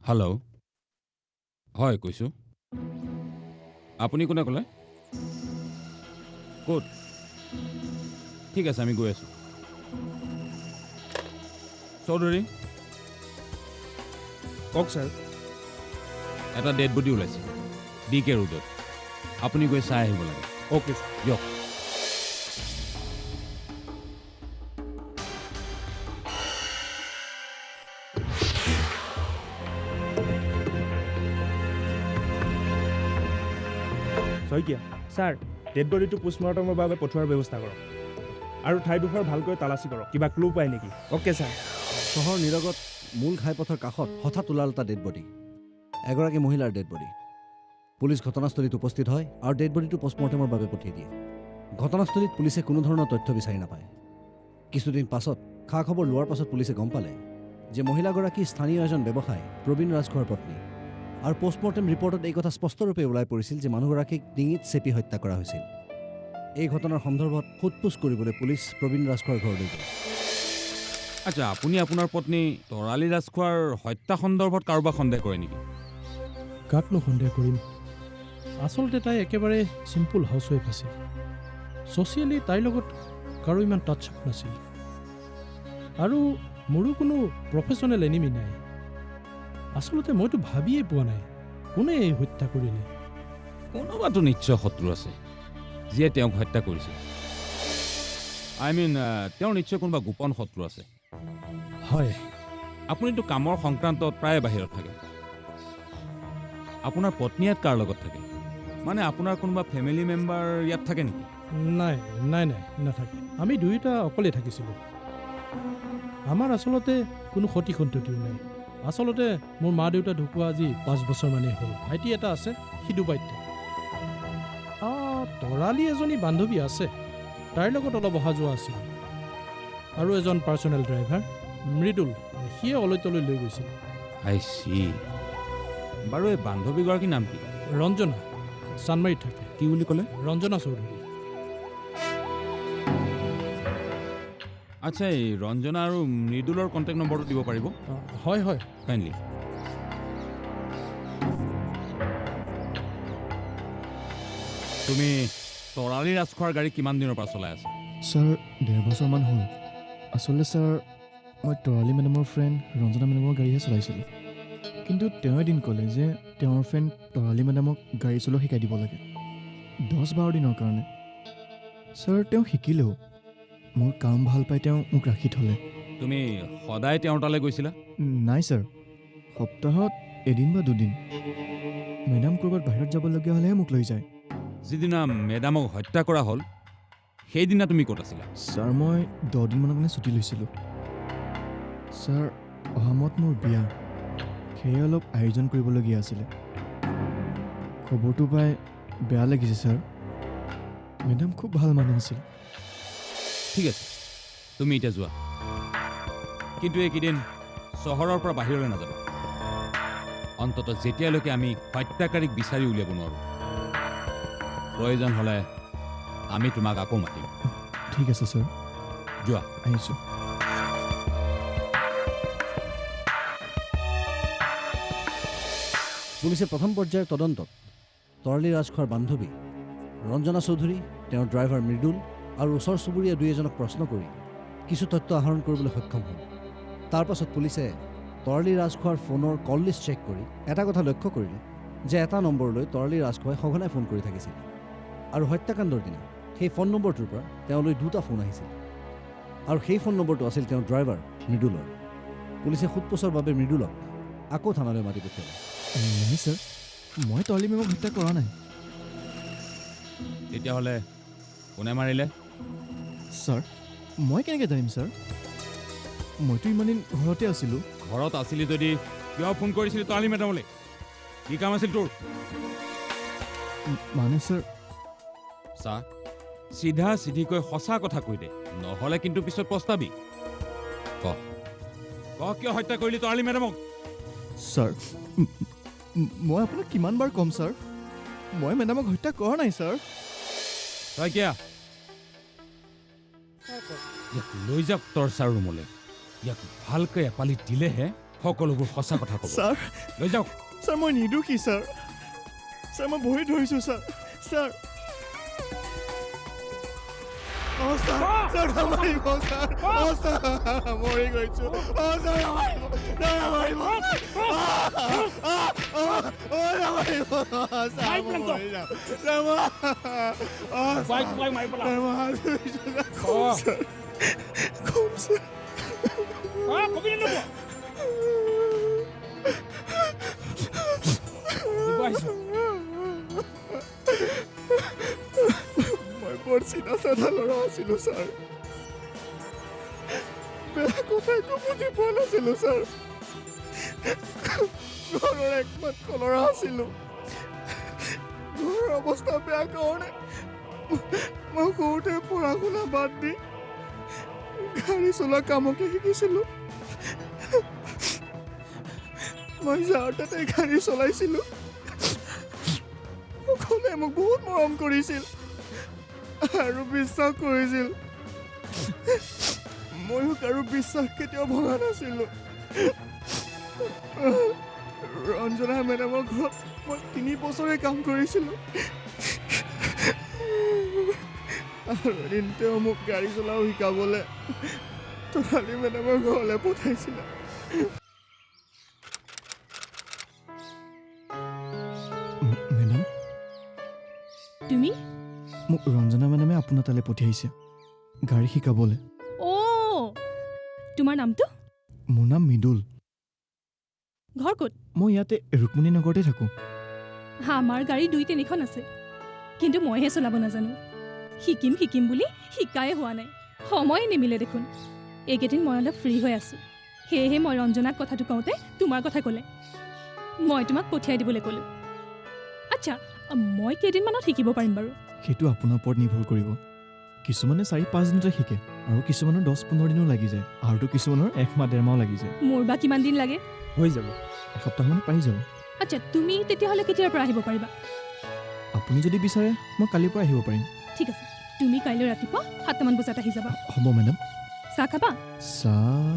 Hello', হয় কৈছোঁ। আপুনি কোনে ক'লে? ক'ত? ঠিক আছে, আমি গৈ আছোঁ। চৌধুৰী, কওক ছাৰ। এটা ডেড বডি ওলাইছে ডি কে ৰোডত। আপুনি গৈ চাই আহিব লাগে। Okay sir. দিয়ক। শইকীয়া, ছাৰ ডেড বডিটো পোষ্টমৰ্টমৰ বাবে পঠোৱাৰ ব্যৱস্থা কৰক আৰু ঠাইডোখৰ ভালকৈ তালাচী কৰক। কিবা ক্লু পায় নেকি? Okay sir. চহৰ নিলগত মূল ঘাইপথৰ কাষত হঠাৎ ওলাল এটা ডেড বডি, এগৰাকী মহিলাৰ ডেড বডি। পুলিচ ঘটনাস্থলীত উপস্থিত হয় আৰু ডেড বডিটো পষ্টমৰ্টেমৰ বাবে পঠিয়াই দিয়ে। ঘটনাস্থলীত পুলিচে কোনো ধৰণৰ তথ্য বিচাৰি নাপায়। কিছুদিন পাছত খা খবৰ লোৱাৰ পাছত পুলিচে গম পালে যে মহিলাগৰাকী স্থানীয় এজন ব্যৱসায়ী প্ৰবীণ ৰাজখোৱাৰ পত্নী। আৰু পষ্টমৰ্টেম ৰিপৰ্টত এই কথা স্পষ্টৰূপে ওলাই পৰিছিল যে মানুহগৰাকীক ডিঙিত চেপি হত্যা কৰা হৈছিল। এই ঘটনাৰ সন্দৰ্ভত সোধপোছ কৰিবলৈ পুলিচ প্ৰবীণ ৰাজখোৱাৰ ঘৰলৈ গ'ল। আচ্ছা, আপুনি আপোনাৰ পত্নী তৰালী ৰাজখোৱাৰ হত্যা সন্দৰ্ভত কাৰোবাক সন্দেহ কৰে নেকি? কাকনো সন্দেহ কৰিম? আচলতে তাই একেবাৰে চিম্পুল হাউচৱাইফ আছিল। ছ'চিয়েলি তাইৰ লগত কাৰো ইমান টাচ আপ নাছিল। আৰু মোৰো কোনো প্ৰফেশ্যনেল এনিমি নাই। আচলতে মইতো ভাবিয়ে পোৱা নাই কোনে এই হত্যা কৰিলে। কোনোবাতো নিশ্চয় শত্ৰু আছে যিয়ে তেওঁক হত্যা কৰিছে। তেওঁৰ নিশ্চয় কোনোবা গোপন শত্ৰু আছে। হয়, আপুনিতো কামৰ সংক্ৰান্তত প্ৰায় বাহিৰত থাকে। আপোনাৰ পত্নী ইয়াত কাৰ লগত থাকে? মানে আপোনাৰ কোনোবা ফেমিলি মেম্বাৰ ইয়াত থাকে নেকি? নাই নাই নাই নাথাকে। আমি দুয়োটা অকলে থাকিছিলোঁ। আমাৰ আচলতে কোনো সতি সন্ততিও নাই। আচলতে মোৰ মা দেউতা ঢুকুৱা আজি 5 বছৰমানেই হ'ল। ভাইটি এটা আছে, সি ডুবাইত থাকে। তৰালী এজনী বান্ধৱী আছে, তাইৰ লগত অলপ অহা যোৱা আছিল। আৰু এজন পাৰ্চনেল ড্ৰাইভাৰ মৃদুল, সিয়ে অলৈতলৈ লৈ গৈছিল। I C. বাৰু এই বান্ধৱীগৰাকীৰ নাম কি? ৰঞ্জনা, চানমাৰীত থাকে। কি বুলি ক'লে? ৰঞ্জনা চৌধুৰী। আচ্ছা, এই ৰঞ্জনা আৰু মৃদুলৰ কণ্টেক্ট নম্বৰটো দিব পাৰিব হয় হয়। কাইণ্ডলি। তুমি তৰালী ৰাজখোৱাৰ গাড়ী কিমান দিনৰ পৰা চলাই আছা? ছাৰ 1.5 বছৰমান হ'ল। আচলতে ছাৰ মই তৰালী মেডামৰ ফ্ৰেণ্ড ৰঞ্জনা মেডামৰ গাড়ীহে চলাইছিলোঁ। কিন্তু তেওঁ এদিন ক'লে যে তেওঁৰ ফ্ৰেণ্ড তৰালী মেডামক গাড়ী চলোৱা শিকাই দিব লাগে 10-12 দিনৰ কাৰণে। ছাৰ তেওঁ শিকিলেও মোৰ কাম ভাল পাই তেওঁ মোক ৰাখি থ'লে। তুমি সদায় তেওঁৰ তালৈ গৈছিলা? নাই ছাৰ, সপ্তাহত এদিন বা 2 দিন। মেডাম ক'ৰবাত বাহিৰত যাবলগীয়া হ'লেহে মোক লৈ যায়। যিদিনা মেডামক হত্যা কৰা হ'ল সেইদিনা তুমি ক'ত আছিলা? ছাৰ মই 10 দিনমানৰ কাৰণে ছুটি লৈছিলোঁ। ছাৰ অহা মাহত মোৰ বিয়া, সেয়ে অলপ আয়োজন কৰিবলগীয়া আছিলে। খবৰটো পাই বেয়া লাগিছে ছাৰ। মেডাম খুব ভাল মানুহ আছিল। ঠিক আছে, তুমি এতিয়া যোৱা। কিন্তু এইকেইদিন চহৰৰ পৰা বাহিৰলৈ নাযাবা। অন্ততঃ যেতিয়ালৈকে আমি হত্যাকাৰীক বিচাৰি উলিয়াব নোৱাৰোঁ। প্ৰয়োজন হ'লে আমি তোমাক আকৌ মাতিম। ঠিক আছে ছাৰ, যোৱা। আহিছোঁ। পুলিচে প্ৰথম পৰ্যায়ৰ তদন্তত তৰালী ৰাজখোৱাৰ বান্ধৱী ৰঞ্জনা চৌধুৰী, তেওঁৰ ড্ৰাইভাৰ মৃদুল আৰু ওচৰ চুবুৰীয়া 2-এজনক প্ৰশ্ন কৰি কিছু তথ্য আহৰণ কৰিবলৈ সক্ষম হ'ল। তাৰ পাছত পুলিচে তৰালী ৰাজখোৱাৰ ফোনৰ কল লিষ্ট চেক কৰি এটা কথা লক্ষ্য কৰিলে যে এটা নম্বৰলৈ তৰালী ৰাজখোৱাই সঘনাই ফোন কৰি থাকিছিল। আৰু হত্যাকাণ্ডৰ দিনা সেই ফোন নম্বৰটোৰ পৰা তেওঁলৈ 2টা ফোন আহিছিল। আৰু সেই ফোন নম্বৰটো আছিল তেওঁৰ ড্ৰাইভাৰ মৃদুলৰ। পুলিচে সোধপোছৰ বাবে মৃদুলক আকৌ থানালৈ মাতি পঠিয়ালে। নাই ছাৰ, মই তৰালী মেমক হত্যা কৰা নাই। তেতিয়াহ'লে কোনে মাৰিলে? ছাৰ মই কেনেকৈ জানিম ছাৰ? মইতো ইমান দিন ঘৰতে আছিলোঁ। ঘৰত আছিলি যদি কিয় ফোন কৰিছিলি তৰালী মেডামলৈ? কি কাম আছিল তোৰ? মানে ছাৰ চা, চিধা চিধিকৈ সঁচা কথা কৈ দে, নহ'লে কিন্তু পিছত পস্তাবি। ক কিয় হত্যা কৰিলি তৰালী মেডামক? ছাৰ মই আপোনাক কিমান বাৰ ক'ম ছাৰ, মই মেডামক হত্যা কৰা নাই ছাৰ। শইকীয়া, ইয়াক লৈ যাওক টৰ্চাৰ ৰুমলৈ। ইয়াক ভালকৈ এপালি দিলেহে সকলোবোৰ সঁচা কথা ক'ব ছাৰ লৈ যাওক ছাৰ মই নিদোষী ছাৰ ছাৰ মই ভৰি ধৰিছোঁ ছাৰ ছাৰ ছাৰ ছাৰ নামাৰিব ছাৰ ছাৰ মৰি গৈছোঁ ছাৰ নামাৰিব নামাৰিব নামাৰিব ছাৰ মই মৰি যাম কম ছাৰ মই বৰ চিনা চাধা ল'ৰা আছিলোঁ ছাৰ বেয়া কথা একো বুজি পোৱা নাছিলোঁ ছাৰ ঘৰৰ একমাত্ৰ ল'ৰা আছিলোঁ ঘৰৰ অৱস্থা বেয়া কাৰণে মই সৰুতে পঢ়া শুনা বাদ দি গাড়ী চলোৱা কামকে শিকিছিলোঁ মই যাৰ তাতে গাড়ী চলাইছিলোঁ সকলোৱে মোক বহুত মৰম কৰিছিল আৰু বিশ্বাস কৰিছিল ময়ো কাৰো বিশ্বাস কেতিয়াও ভঙা নাছিলোঁ ৰঞ্জনা মেডামৰ ঘৰত মই 3 বছৰে কাম কৰিছিলোঁ আৰু এদিন তেওঁ মোক গাড়ী চলাও শিকাবলৈ তৰালি মেডামৰ ঘৰলৈ পঠাইছিলে মেডাম তুমি মোক ৰঞ্জনা মেডামে আপোনাৰ তালৈ পঠিয়াইছে গাড়ী শিকাবলৈ অ' তোমাৰ নামটো মোৰ নাম মৃদুল ঘৰ ক'ত মই ইয়াতে ৰুক্মিণী নগৰতে থাকোঁ আমাৰ গাড়ী 2-3খন আছে কিন্তু মইহে চলাব নাজানো শিকিম বুলি শিকাই হোৱা নাই সময় নিমিলে দেখোন এইকেইদিন মই অলপ ফ্ৰী হৈ আছোঁ সেয়েহে মই ৰঞ্জনাক কথাটো কওঁতে তোমাৰ কথা ক'লে মই তোমাক পঠিয়াই দিবলৈ ক'লোঁ আচ্ছা মই কেইদিনমানত শিকিব পাৰিম বাৰু সেইটো আপোনাৰ ওপৰত নিৰ্ভৰ কৰিব কিছুমানে 4-5 দিনতে শিকে আৰু কিছুমানৰ 10-15 দিনো লাগি যায় আৰু কিছুমানৰ 1-1.5 মাহ লাগি যায় মোৰ বা কিমান দিন লাগে হৈ যাব এসপ্তাহমান পাই যাব আচ্ছা তুমি তেতিয়াহ'লে কেতিয়াৰ পৰা আহিব পাৰিবা আপুনি যদি বিচাৰে মই কালিৰ পৰা আহিব পাৰিম ঠিক আছে তুমি কাইলৈ ৰাতিপুৱা 7মান বজাত আহি যাবা হ'ব মেডাম চাহ খাবা চাহ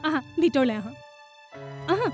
আহা ভিতৰলৈ আহা আহা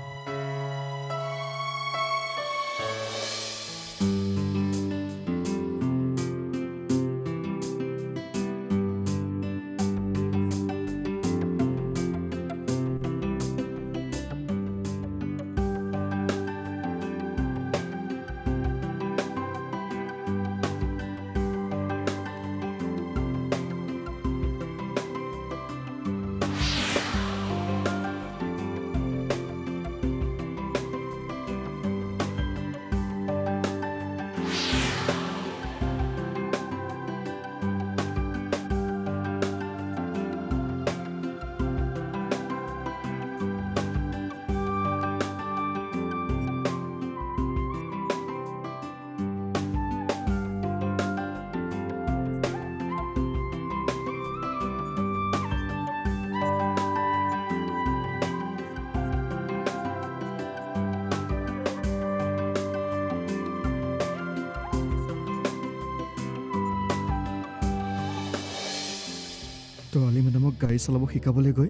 তৰালি মেডামক গাড়ী চলাব শিকাবলৈ গৈ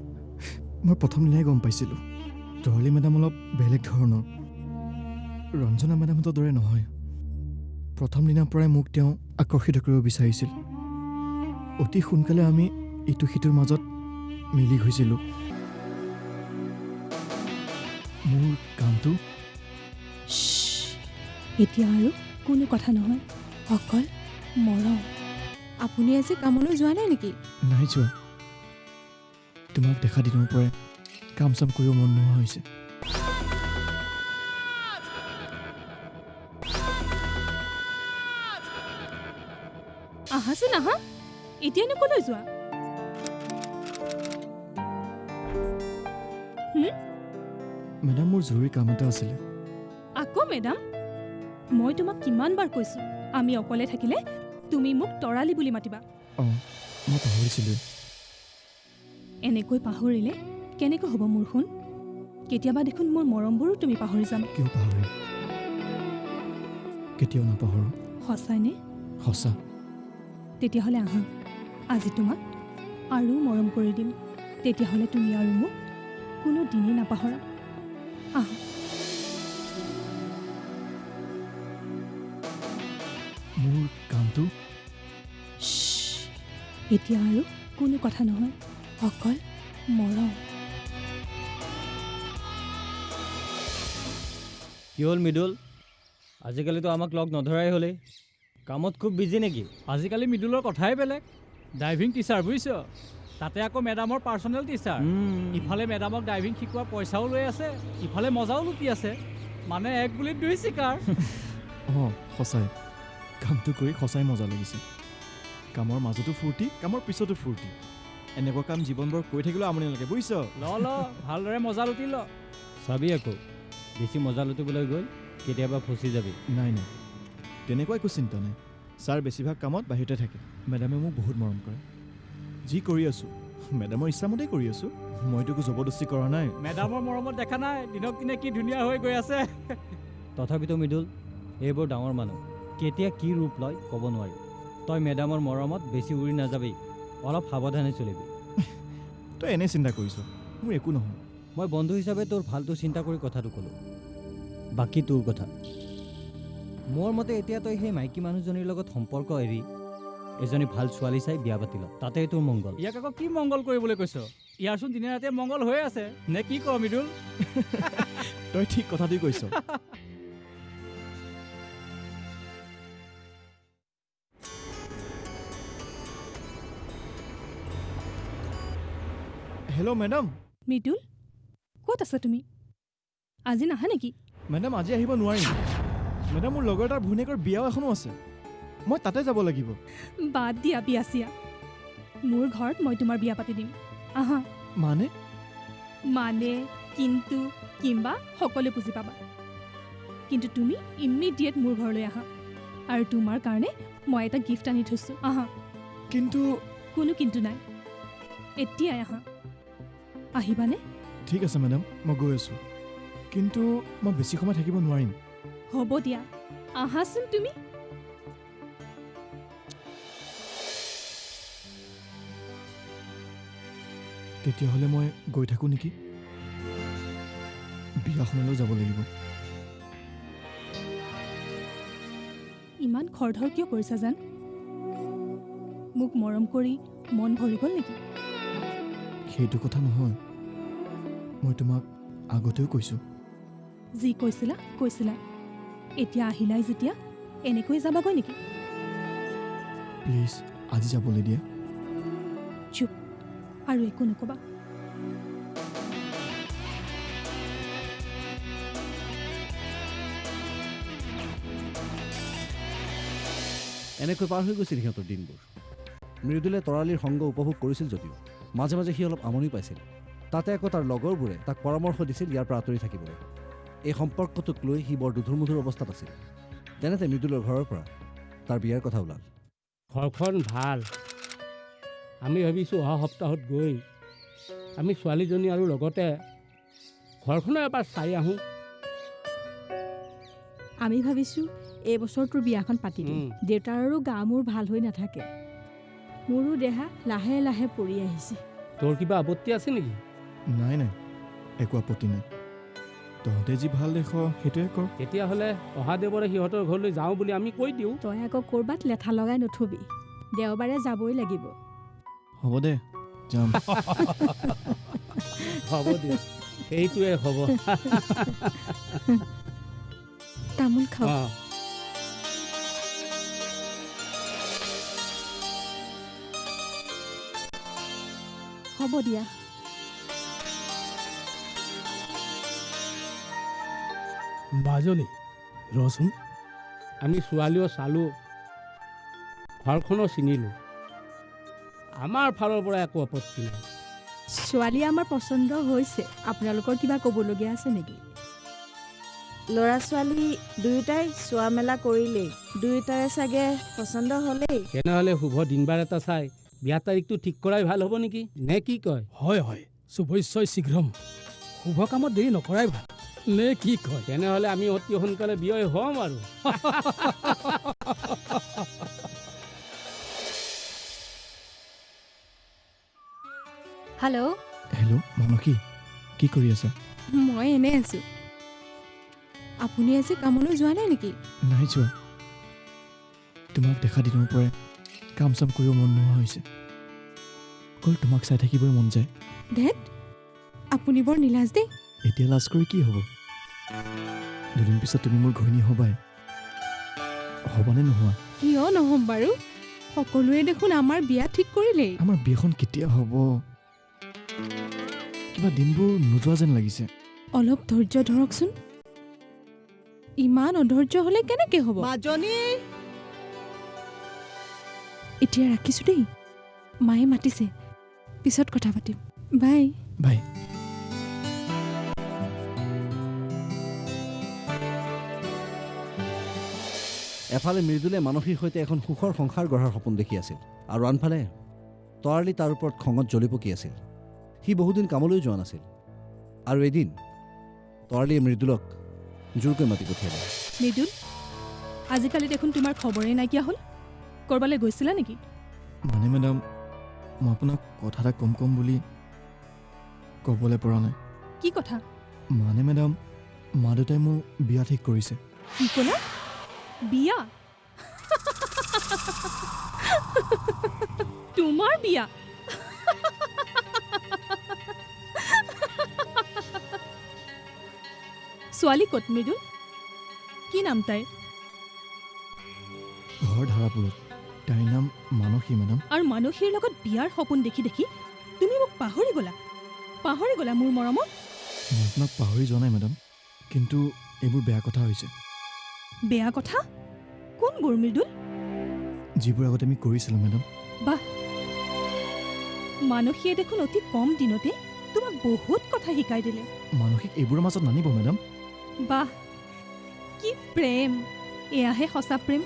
মই প্ৰথম দিনাই গম পাইছিলোঁ তৰালি মেডাম অলপ বেলেগ ধৰণৰ ৰঞ্জনা মেডামহঁতৰ দৰে নহয় প্ৰথম দিনাৰ পৰাই মোক তেওঁ আকৰ্ষিত কৰিব বিচাৰিছিল অতি সোনকালে আমি ইটো সিটোৰ মাজত মিলি গৈছিলোঁ মোৰ কামটো এতিয়া আৰু কোনো কথা নহয় অকল মৰম আপুনি আজি কামলৈ যোৱা নাই নেকি নাই যোৱা তোমাক দেখা দিনৰ পৰাই কাম চাম কৰিব মন নোহোৱা হৈছে আহাচোন আহা এতিয়ানো ক'লৈ যোৱা মেডাম মোৰ জৰুৰী কাম এটা আছিলে আকৌ মেডাম মই তোমাক কিমানবাৰ কৈছোঁ আমি অকলে থাকিলে তুমি মোক তৰালি বুলি মাতিবা অঁ মই পাহৰিছিলোঁ এনেকৈ পাহৰিলে কেনেকৈ হ'ব মোৰ শুন কেতিয়াবা দেখোন মোৰ মৰমবোৰো তুমি পাহৰি যাম কিয় পাহৰিম কেতিয়াও নাপাহৰোঁ সঁচাইনে সঁচা তেতিয়াহ'লে আহা আজি তোমাক আৰু মৰম কৰি দিম তেতিয়াহ'লে তুমি আৰু মোক কোনো দিনেই নাপাহৰা আহা মোৰ কামটো এতিয়া আৰু কোনো কথা নহয় অকল মৰম কি হ'ল মৃদুল আজিকালিতো আমাক লগ নধৰাই হ'লেই কামত খুব বিজি নেকি আজিকালি মৃদুলৰ কথাই বেলেগ ড্ৰাইভিং টিচাৰ বুজিছ তাতে আকৌ মেডামৰ পাৰ্চনেল টিচাৰ ইফালে মেডামক ড্ৰাইভিং শিকোৱা পইচাও লৈ আছে ইফালে মজাও লুটি আছে মানে এক গুলিত দুই চিকাৰ অঁ সঁচাই কামটো কৰি সঁচাই মজা লাগিছে কামৰ মাজতো ফূৰ্তি কামৰ পিছতো ফূৰ্তি এনেকুৱা কাম জীৱনভৰ কৰি থাকিলেও আমনি নালাগে বুজিছ ল ভালদৰে মজা লুটি ল চাবি আকৌ বেছি মজা লুটিবলৈ গৈ কেতিয়াবা ফচি যাবি নাই নাই তেনেকুৱা একো চিন্তা নাই ছাৰ বেছিভাগ কামত বাহিৰতে থাকে মেডামে মোক বহুত মৰম কৰে যি কৰি আছোঁ মেডামৰ ইচ্ছামতেই কৰি আছোঁ মইতো একো জবৰদস্তি কৰা নাই মেডামৰ মৰমত দেখা নাই দিনক দিনে কি ধুনীয়া হৈ গৈ আছে তথাপিতো মৃদুল এইবোৰ ডাঙৰ মানুহ কেতিয়া কি ৰূপ লয় ক'ব নোৱাৰি তই মেডামৰ মৰমত বেছি উৰি নাযাবি অলপ সাৱধানে চলিবি তই এনেই চিন্তা কৰিছ মোৰ একো নহয় মই বন্ধু হিচাপে তোৰ ভালটো চিন্তা কৰি কথাটো ক'লোঁ বাকী তোৰ কথা মোৰ মতে এতিয়া তই সেই মাইকী মানুহজনীৰ লগত সম্পৰ্ক এৰি এজনী ভাল ছোৱালী চাই বিয়া পাতি ল তাতেই তোৰ মংগল ইয়াক আকৌ কি মংগল কৰিবলৈ কৈছ ইয়াৰচোন দিনে ৰাতিয়ে মংগল হৈ আছে নে কি ক মৃদুল তই ঠিক কথাটোই কৈছ হেল্ল' মেডাম মৃদুল ক'ত আছা তুমি আজি নাহা নেকি মেডাম আজি আহিব নোৱাৰিম মেডাম মোৰ লগৰ এটাৰ ভনীয়েকৰ বিয়াও এখনো আছে মই তাতে যাব লাগিব বাদ দিয়া বিয়া চিয়া মোৰ ঘৰত মই তোমাৰ বিয়া পাতি দিম আহা মানে মানে কিন্তু কিম্বা সকলোৱে বুজি পাবা কিন্তু তুমি ইমিডিয়েট মোৰ ঘৰলৈ আহা আৰু তোমাৰ কাৰণে মই এটা গিফ্ট আনি থৈছোঁ আহা কিন্তু কোনো কিন্তু নাই এতিয়াই আহা আহিবানে ঠিক আছে মেডাম মই গৈ আছোঁ কিন্তু মই বেছি সময় থাকিব নোৱাৰিম হ'ব দিয়া আহাচোন তুমি তেতিয়াহ'লে মই গৈ থাকোঁ নেকি বিয়াখনলৈ যাব লাগিব ইমান খৰধৰ কিয় কৰিছা জান মোক মৰম কৰি মন ভৰি গ'ল নেকি সেইটো কথা নহয় মই তোমাক আগতেও কৈছোঁ যি কৈছিলা এতিয়া আহিলাই যেতিয়া এনেকৈ যাবাগৈ নেকি প্লিজ আজি যাবলৈ দিয়া চুপ আৰু একো নক'বা এনেকৈ পাৰ হৈ গৈছিল সিহঁতৰ দিনবোৰ মৃদুলে তৰালীৰ সংগ উপভোগ কৰিছিল যদিও মাজে মাজে সি অলপ আমনি পাইছিল তাতে আকৌ তাৰ লগৰবোৰে তাক পৰামৰ্শ দিছিল ইয়াৰ পৰা আঁতৰি থাকিবলৈ এই সম্পৰ্কটোক লৈ সি বৰ দুধুৰ অৱস্থাত আছিল তেনেতে মৃদুলৰ ঘৰৰ পৰা তাৰ বিয়াৰ কথা ওলাল ঘৰখন ভাল আমি ভাবিছোঁ অহা সপ্তাহত গৈ আমি ছোৱালীজনী আৰু লগতে ঘৰখনো এবাৰ চাই আহোঁ আমি ভাবিছোঁ এই বছৰ তোৰ বিয়াখন পাতি দিম দেউতাৰো গা মোৰ ভাল হৈ নাথাকে মোৰো দেহা লাহে লাহে পৰি আহিছে তোৰ কিবা আপত্তি আছে নেকি নাই নাই একো আপত্তি নাই তহঁতে যি ভাল দেখ সেইটোৱে কৰ তেতিয়াহ'লে অহা দেওবাৰে সিহঁতৰ ঘৰলৈ যাওঁ বুলি আমি কৈ দিওঁ তই আকৌ ক'ৰবাত লেঠা লগাই নথবি দেওবাৰে যাবই লাগিব হ'ব দে যাম হ'ব দিয়ক সেইটোৱে হ'ব তামোল খাওঁ অঁ হ'ব দিয়া মাজনী ৰচোন আমি ছোৱালীও চালোঁ ঘৰখনো চিনিলোঁ আমাৰ ফালৰ পৰা একো আপত্তি নাই ছোৱালী আমাৰ পচন্দ হৈছে আপোনালোকৰ কিবা ক'বলগীয়া আছে নেকি ল'ৰা ছোৱালী দুয়োটাই চোৱা মেলা কৰিলেই দুয়োটাৰে চাগে পচন্দ হ'লেই তেনেহ'লে শুভ দিনবাৰ এটা চাই বিয়া তাৰিখটো ঠিক কৰাই ভাল হ'ব নেকি নে কি কয় হয় শুভস্যই শীঘ্ৰম শুভ কামত দেৰি নকৰাই ভাল নে কি কয় তেনেহ'লে আমি অতি সোনকালে বিয়য় হ'ম আৰু হেল্ল' হেল্ল' মানসী কি কৰি আছা? মই এনে আছোঁ। আপুনি আজি কামলৈ যোৱা নাই নেকি? নাই যোৱা। তোমাক দেখা দিনৰ পৰাই কাম চাম কৰিব মন নোহোৱা হৈছে। অকল তোমাক চাই থাকিবই মন যায়। ধেত, আপুনি বৰ নিলাজ দেই। এতিয়া লাজ কৰি কি হ'ব? দুদিন পিছত তুমি মোৰ ঘৈণী হ'বাই। হ'বানে নোহোৱা? কিয় নহ'ম বাৰু? সকলোৱে দেখোন আমাৰ বিয়া ঠিক কৰিলেই। আমাৰ বিয়াখন কেতিয়া হ'ব? কিবা দিনবোৰ নোযোৱা যেন লাগিছে। অলপ ধৈৰ্য ধৰকচোন। ইমান অধৈৰ্য হ'লে কেনেকে হ'ব? এতিয়া ৰাখিছোঁ দেই। মায়ে মাতিছে, পিছত কথা পাতিম। বাই। বাই। এফালে মৃদুলে মানসীৰ সৈতে এখন সুখৰ সংসাৰ গঢ়াৰ সপোন দেখি আছিল, আৰু আনফালে তৰালি তাৰ ওপৰত খঙত জ্বলি পকি আছিল। সি বহুদিন কামলৈ যোৱা নাছিল, আৰু এদিন তৰালিয়ে মৃদুলক জোৰকৈ মাতি পঠিয়ালে। মৃদুল, আজিকালি দেখোন তোমাৰ খবৰেই নাইকিয়া হ'ল। ক'ৰবালৈ গৈছিলা নেকি? মানে মেডাম, মই আপোনাক কথা এটা কম বুলি ক'বলৈ পৰা নাই। কি কথা? মানে মেডাম, মা দেউতাই মোৰ বিয়া ঠিক কৰিছে। কি ক'লা? বিয়া? তোমাৰ বিয়া? ছোৱালী ক'ত মৃদুল? কি নাম তাইৰ? ঘৰ ধাৰাপুৰত। তাইৰ নাম মানসী মেডাম। আৰু মানসীৰ লগত বিয়াৰ সপোন দেখি দেখি তুমি মোক পাহৰি গ'লা মোৰ মৰমত। মই আপোনাক পাহৰি যোৱা নাই মেডাম, কিন্তু এইবোৰ বেয়া কথা হৈছে। বেয়া কথা? কোনবোৰ মৃদুল? যিবোৰ আগতে আমি কৰিছিলোঁ মেডাম। বাহ, মানসীয়ে দেখোন অতি কম দিনতে তোমাক বহুত কথা শিকাই দিলে। মানসিক এইবোৰৰ মাজত নানিব মেডাম। বাহ, কি প্ৰেম! এয়াহে সঁচা প্ৰেম।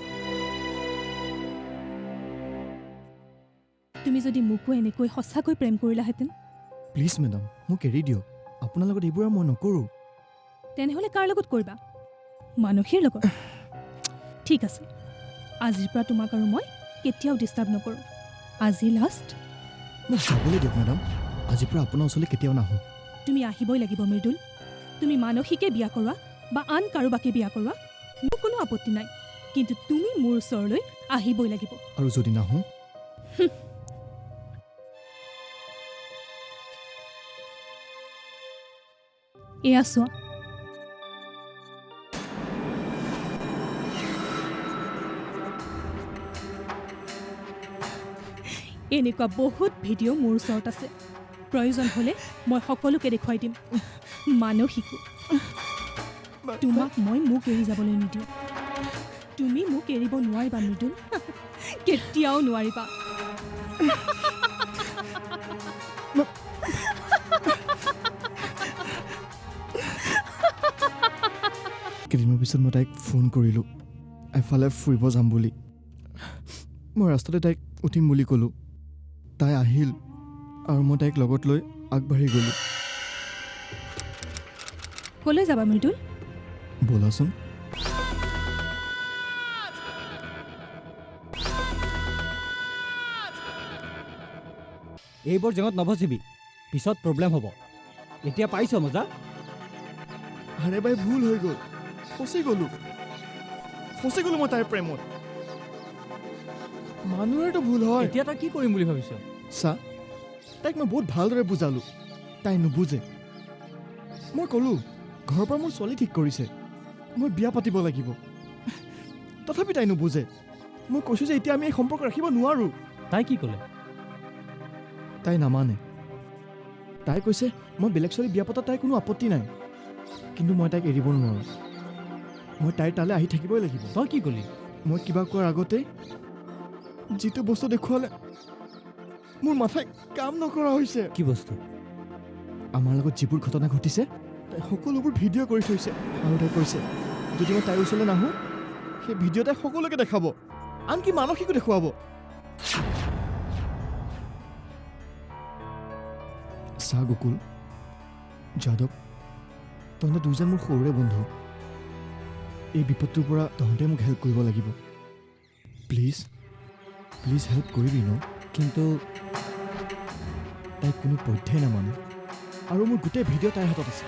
তুমি যদি মোকো এনেকৈ সঁচাকৈ প্ৰেম কৰিলাহেঁতেন। প্লিজ মেডাম, মোক এৰি দিয়ক। আপোনাৰ লগত এইবোৰ আৰু মই নকৰোঁ। তেনেহ'লে কাৰ লগত কৰিবা? মানসীৰ লগত? ঠিক আছে, আজিৰ পৰা তোমাক আৰু মই কেতিয়াও ডিষ্টাৰ্ব নকৰোঁ। আজি লাষ্ট। মোক যাবলৈ দিয়ক মেডাম। আজিৰ পৰা আপোনাৰ ওচৰলৈ কেতিয়াও নাহোঁ। তুমি আহিবই লাগিব মৃদুল। তুমি মানসীকে বিয়া কৰোৱা বা আন কাৰোবাকে বিয়া কৰোৱা, মোৰ কোনো আপত্তি নাই, কিন্তু তুমি মোৰ ওচৰলৈ আহিবই লাগিব। আৰু যদি নাহোঁ? এয়া চোৱা, এনেকুৱা বহুত ভিডিঅ' মোৰ ওচৰত আছে। প্ৰয়োজন হ'লে মই সকলোকে দেখুৱাই দিম। মানসীকো। তোমাক মই মোক এৰি যাবলৈ নিদিওঁ। তুমি মোক এৰিব নোৱাৰিবা মৃদুল, কেতিয়াও নোৱাৰিবা। কেইদিনমানৰ পিছত মই তাইক ফোন কৰিলোঁ, এফালে ফুৰিব যাম বুলি। মই ৰাস্তাতে তাইক উঠিম বুলি ক'লোঁ। তাই আহিল আৰু মই তাইক লগত লৈ আগবাঢ়ি গ'লোঁ। ক'লৈ যাবা মৃদুল? ব'লাচোন। এইবোৰ জেঙত নভচিবি, পিছত প্ৰব্লেম হ'ব। এতিয়া পাইছ মজা? আৰে বাই, ভুল হৈ গ'ল। ফচি গ'লোঁ মই তাইৰ প্ৰেমত। মানুহৰতো ভুল হয়। এতিয়া তই কি কৰিম বুলি ভাবিছ? চা, তাইক মই বহুত ভালদৰে বুজালোঁ, তাই নুবুজে। মই ক'লোঁ ঘৰৰ পৰা মোৰ ছোৱালী ঠিক কৰিছে, মই বিয়া পাতিব লাগিব। তথাপি তাই নুবুজে। মই কৈছোঁ যে এতিয়া আমি এই সম্পৰ্ক ৰাখিব নোৱাৰোঁ। তাই কি ক'লে? তাই নামানে। তাই কৈছে মই বেলেগ ছোৱালী বিয়া পতাত তাইৰ কোনো আপত্তি নাই, কিন্তু মই তাইক এৰিব নোৱাৰোঁ। মই তাইৰ তালৈ আহি থাকিবই লাগিব। তই কি ক'লি? মই কিবা কোৱাৰ আগতেই যিটো বস্তু দেখুৱালে মোৰ মাথাই কাম নকৰা হৈছে। কি বস্তু? আমাৰ লগত যিবোৰ ঘটনা ঘটিছে তাই সকলোবোৰ ভিডিঅ' কৰি থৈছে, আৰু তাই কৈছে যদি মই তাইৰ ওচৰলৈ নাহোঁ সেই ভিডিঅ' তাই সকলোকে দেখাব, আনকি মানসীকো দেখুৱাব। চা গোকুল, যাদৱ, তহঁতে দুজন মোৰ সৰুৰে বন্ধু। এই বিপদটোৰ পৰা তহঁতে মোক হেল্প কৰিব লাগিব। প্লিজ হেল্প কৰিবি ন? কিন্তু তাইক কোনো পধ্যেই নামানে। আৰু মোৰ গোটেই ভিডিঅ' তাইৰ হাতত আছে।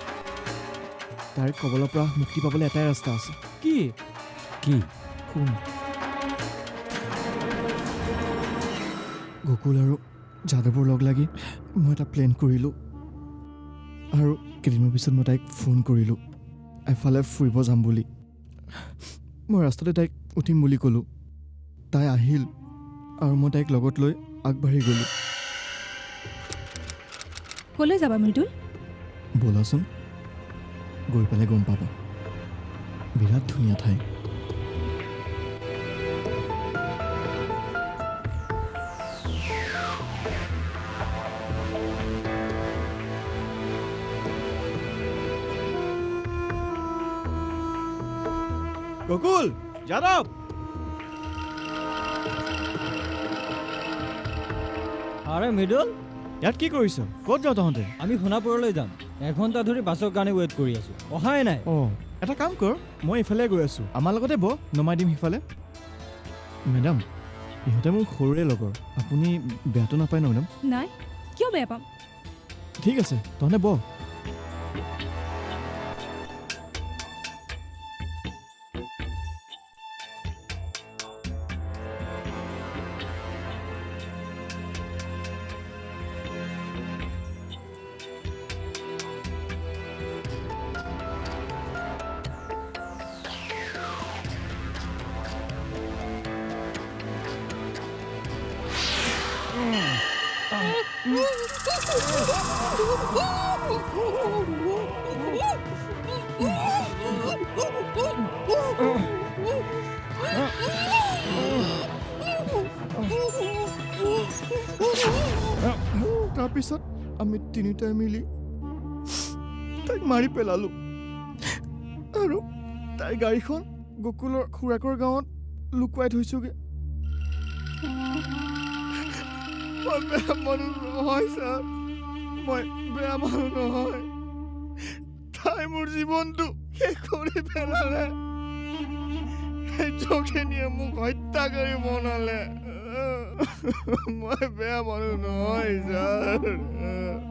তাইৰ কবলৰ পৰা মুক্তি পাবলৈ এটাই ৰাস্তা আছে। কি কি শুন, গকুল আৰু যাদৱৰ লগ লাগি মই এটা প্লেন কৰিলোঁ আৰু কেইদিনমানৰ পিছত মই তাইক ফোন কৰিলোঁ এফালে ফুৰিব যাম বুলি। মই ৰাস্তাতে তাইক উঠিম বুলি ক'লোঁ। তাই আহিল আৰু মই তাইক লগত লৈ আগবাঢ়ি গ'লোঁ। ক'লৈ যাবা মৃদুল? ব'লাচোন, গৈ পেলাই গম পাবা। বিৰাট ধুনীয়া ঠাই। গকুল, যাদৱ, আৰে মৃদুল, ইয়াত কি কৰিছ? ক'ত যাওঁ তহঁতে? আমি সোণাপুৰলৈ যাম। এঘণ্টা ধৰি বাছৰ কাৰণে ৱেইট কৰি আছোঁ, অহাই নাই। অঁ, এটা কাম কৰ, মই এইফালে গৈ আছোঁ, আমাৰ লগতে বহ, নমাই দিম সিফালে। মেডাম, ইহঁতে মোৰ সৰুৰে লগৰ, আপুনি বেয়াটো নাপায় ন মেডাম? নাই, কিয় বেয়া পাম? ঠিক আছে, তহঁতে বহ। তাৰপিছত আমি তিনিটাই মিলি তাইক মাৰি পেলালোঁ আৰু তাইৰ গাড়ীখন গকুলৰ খুৰাকৰ গাঁৱত লুকুৱাই থৈছোগৈ। মই বেয়া মানুহ নহয় ছাৰ, মই বেয়া মানুহ নহয়। তাই মোৰ জীৱনটো শেষ কৰি পেলালে। জখিনীয়ে মোক হত্যাকাৰী বনালে। মই বেয়া মানুহ নহয় ছাৰ।